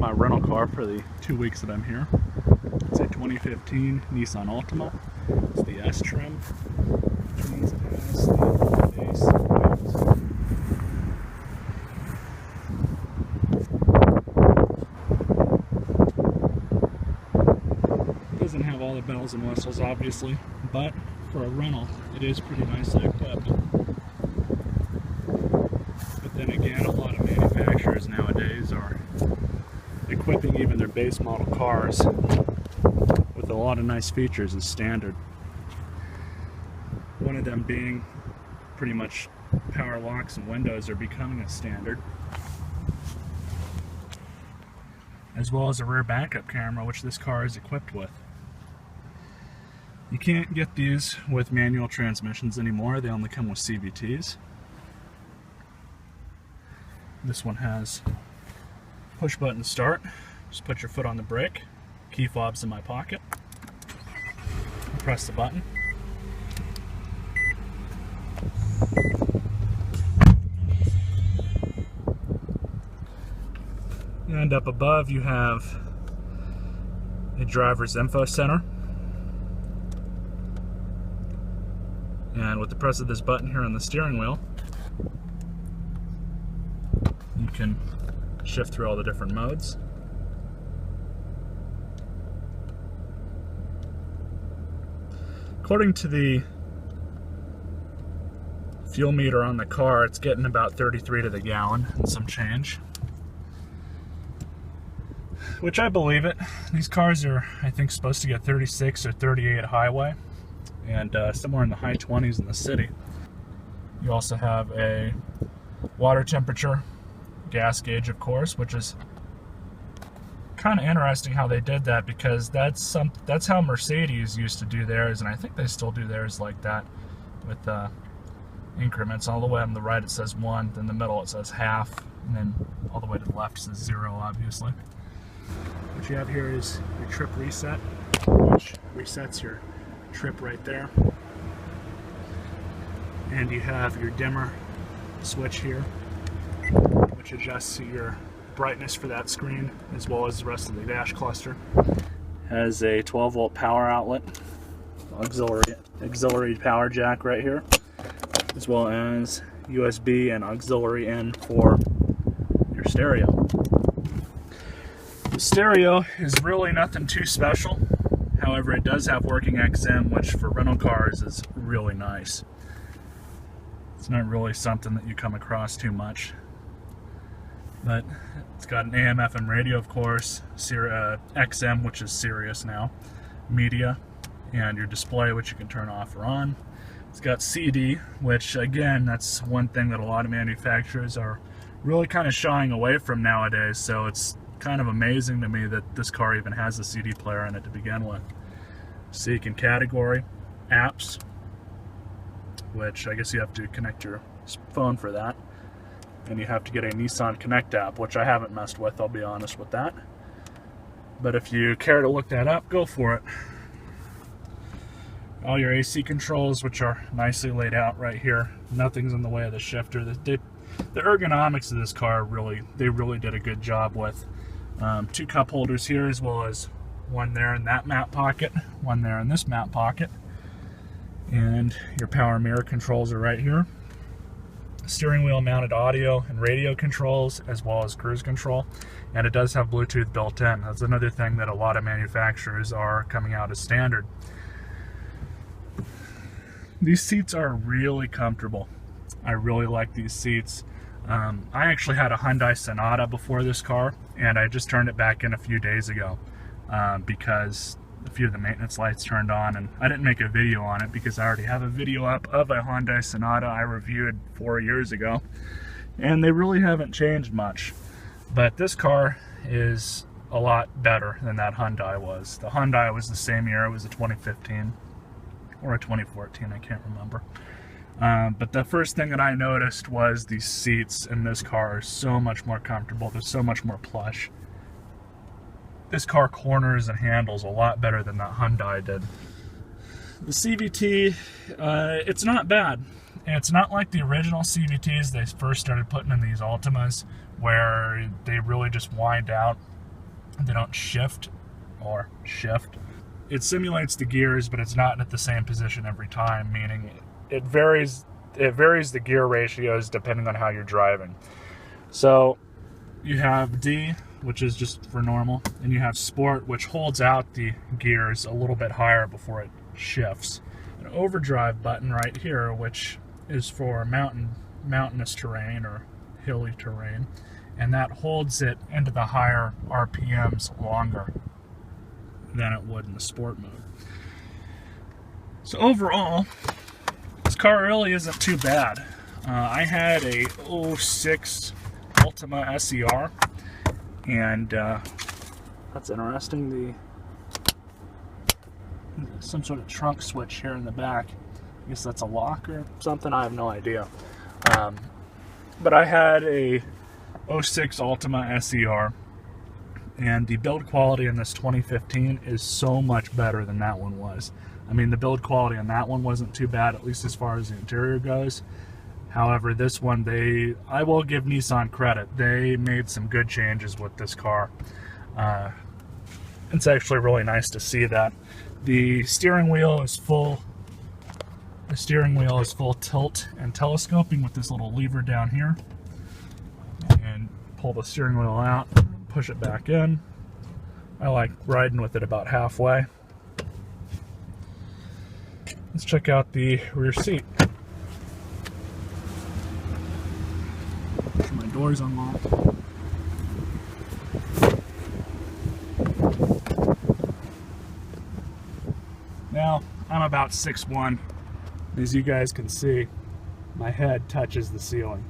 my rental car for the 2 weeks that I'm here. It's a 2015 Nissan Altima. It's the S trim, which means it has the base wheels. It doesn't have all the bells and whistles, obviously, but for a rental, it is pretty nicely equipped. But then again, a lot of manufacturers nowadays are equipping even their base model cars with a lot of nice features as standard. One of them being pretty much power locks and windows are becoming a standard, as well as a rear backup camera, which this car is equipped with. You can't get these with manual transmissions anymore, they only come with CVTs. This one has push button start. Just put your foot on the brake. Key fob's in my pocket. Press the button. And up above you have a driver's info center. And with the press of this button here on the steering wheel, you can shift through all the different modes. According to the fuel meter on the car, it's getting about 33 to the gallon and some change. Which I believe it. These cars are, I think, supposed to get 36 or 38 highway, and somewhere in the high 20s in the city. You also have a water temperature gas gauge, of course, which is kind of interesting how they did that, because that's how Mercedes used to do theirs, and I think they still do theirs like that, with increments. All the way on the right it says 1, then the middle it says half, and then all the way to the left it says 0, obviously. What you have here is your trip reset, which resets your trip right there. And you have your dimmer switch here, which adjusts your brightness for that screen as well as the rest of the dash cluster. Has a 12-volt power outlet, auxiliary power jack right here, as well as USB and auxiliary in for your stereo. The stereo is really nothing too special. However, it does have working XM, which for rental cars is really nice. It's not really something that you come across too much. But it's got an AM FM radio, of course, XM, which is Sirius now, media, and your display, which you can turn off or on. It's got CD, which again, that's one thing that a lot of manufacturers are really kind of shying away from nowadays, so it's kind of amazing to me that this car even has a CD player in it to begin with. So you can category apps, which I guess you have to connect your phone for that. And you have to get a Nissan Connect app, which I haven't messed with, I'll be honest with that. But if you care to look that up, go for it. All your AC controls, which are nicely laid out right here. Nothing's in the way of the shifter. The ergonomics of this car, they really did a good job with. 2 cup holders here, as well as one there in that map pocket, one there in this map pocket. And your power mirror controls are right here. Steering wheel mounted audio and radio controls, as well as cruise control, and it does have Bluetooth built in. That's another thing that a lot of manufacturers are coming out as standard. These seats are really comfortable. I really like these seats. I actually had a Hyundai Sonata before this car, and I just turned it back in a few days ago because a few of the maintenance lights turned on, and I didn't make a video on it because I already have a video up of a Hyundai Sonata I reviewed 4 years ago, and they really haven't changed much. But this car is a lot better than that Hyundai was. The Hyundai was the same year, it was a 2015 or a 2014, I can't remember. But the first thing that I noticed was these seats in this car are so much more comfortable, they're so much more plush. This car corners and handles a lot better than that Hyundai did. The CVT, it's not bad. It's not like the original CVTs they first started putting in these Altimas, where they really just wind out They don't shift or shift. It simulates the gears, but it's not at the same position every time, meaning it varies the gear ratios depending on how you're driving. So you have D, which is just for normal, and you have Sport, which holds out the gears a little bit higher before it shifts. An overdrive button right here, which is for mountainous terrain or hilly terrain, and that holds it into the higher RPMs longer than it would in the Sport mode. So overall, this car really isn't too bad. I had a 06 Altima SER, and that's interesting. Some sort of trunk switch here in the back. I guess that's a lock or something. I have no idea. But I had a 06 Altima SER, and the build quality in this 2015 is so much better than that one was. I mean, the build quality on that one wasn't too bad, at least as far as the interior goes. However, this one, I will give Nissan credit. They made some good changes with this car. It's actually really nice to see that. The steering wheel is full. The steering wheel is full tilt and telescoping with this little lever down here. And pull the steering wheel out, push it back in. I like riding with it about halfway. Let's check out the rear seat. My door's unlocked. Now, I'm about 6'1". As you guys can see, my head touches the ceiling.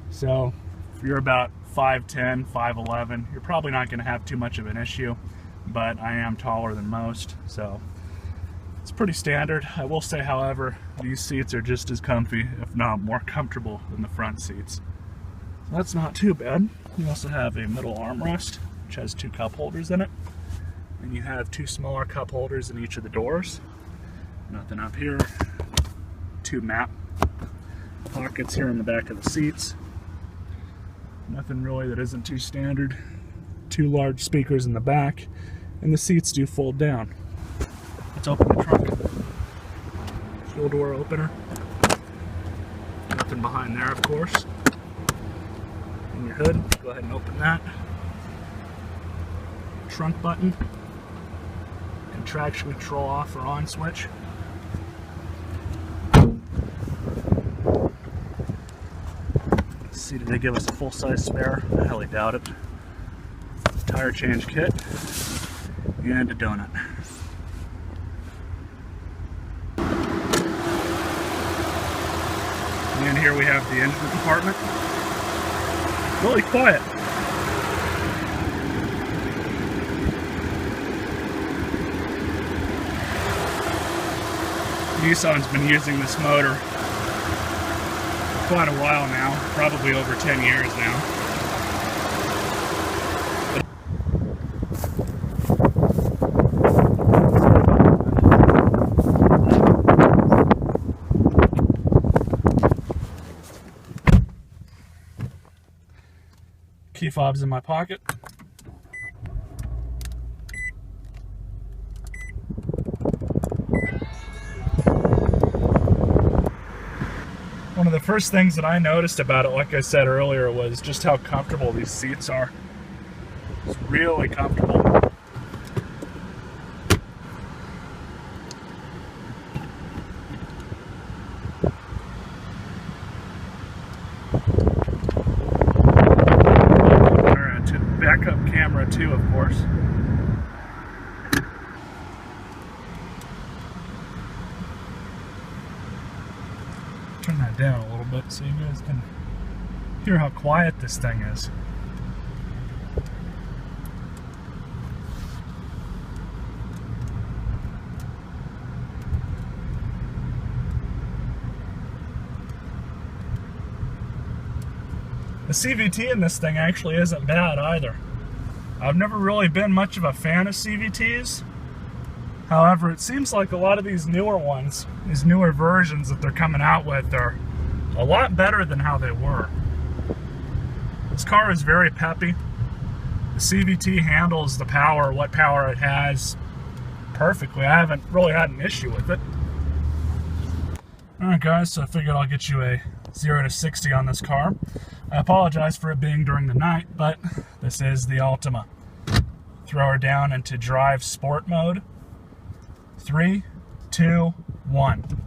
So, if you're about 5'10", 5'11", you're probably not going to have too much of an issue, but I am taller than most, so it's pretty standard. I will say, however, these seats are just as comfy, if not more comfortable, than the front seats. So that's not too bad. You also have a middle armrest, which has 2 cup holders in it. And you have 2 smaller cup holders in each of the doors. Nothing up here. 2 map pockets here in the back of the seats. Nothing really that isn't too standard. 2 large speakers in the back, and the seats do fold down. Let's open the trunk. Fuel door opener. Nothing behind there, of course. And your hood, go ahead and open that. Trunk button. And traction control off or on switch. Let's see, did they give us a full-size spare? I highly doubt it. Tire change kit. And a donut. And here we have the engine compartment. Really quiet. Nissan's been using this motor for quite a while now, probably over 10 years now. Key fob's in my pocket. One of the first things that I noticed about it, like I said earlier, was just how comfortable these seats are. It's really comfortable. Backup camera too, of course. Turn that down a little bit so you guys can hear how quiet this thing is. The CVT in this thing actually isn't bad either. I've never really been much of a fan of CVTs. However, it seems like a lot of these newer ones, these newer versions that they're coming out with, are a lot better than how they were. This car is very peppy. The CVT handles the power, what power it has, perfectly. I haven't really had an issue with it. Alright guys, so I figured I'll get you a 0 to 60 on this car. I apologize for it being during the night, but this is the Altima. Throw her down into drive sport mode. 3, 2, 1.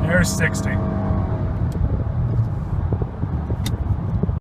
There's 60.